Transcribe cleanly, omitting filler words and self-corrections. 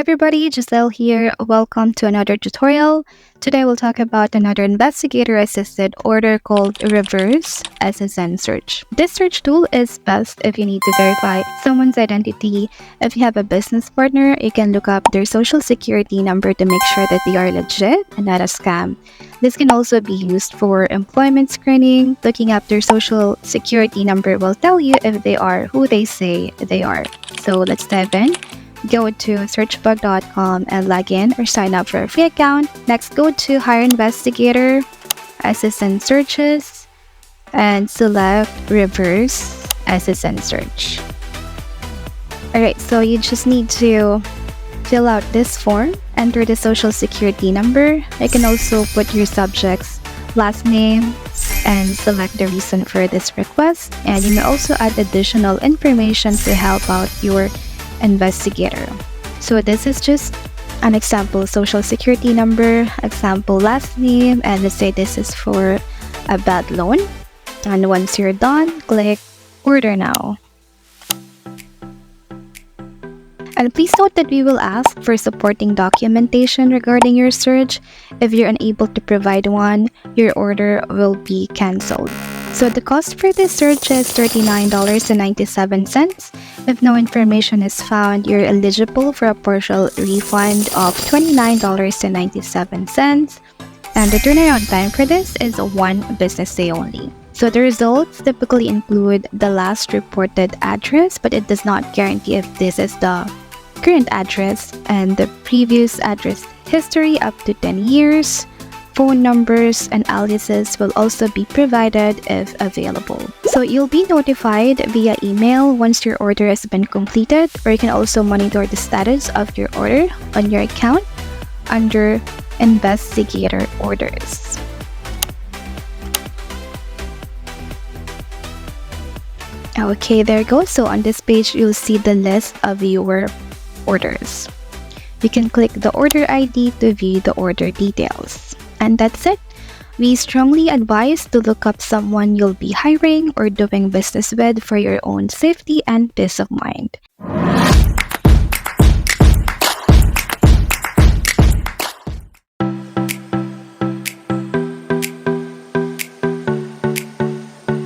everybody, Giselle here. Welcome to another tutorial. Today we'll talk about another investigator assisted order called Reverse SSN Search. This search tool is best if you need to verify someone's identity. If you have a business partner, you can look up their social security number to make sure that they are legit and not a scam. This can also be used for employment screening. Looking up their social security number will tell you if they are who they say they are. So let's dive in. Go to searchbug.com and log in or sign up for a free account. Next, go to Hire Investigator, SSN Searches, and select Reverse SSN Search. Alright, so you just need to fill out this form, enter the social security number. You can also put your subject's last name and select the reason for this request. And you may also add additional information to help out your investigator. So this is just an example social security number, example last name, and let's say this is for a bad loan. And once you're done, click order now. And please note that we will ask for supporting documentation regarding your search. If you're unable to provide one, your order will be cancelled. So the cost for this search is $39.97. If no information is found, you're eligible for a partial refund of $29.97. And the turnaround time for this is 1 business day only. So the results typically include the last reported address, but it does not guarantee if this is the current address, and the previous address history up to 10 years. Phone numbers and aliases will also be provided if available. So you'll be notified via email once your order has been completed, or you can also monitor the status of your order on your account under Investigator Orders. Okay, there you go. So on this page, you'll see the list of your orders. You can click the order ID to view the order details. And that's it. We strongly advise to look up someone you'll be hiring or doing business with for your own safety and peace of mind.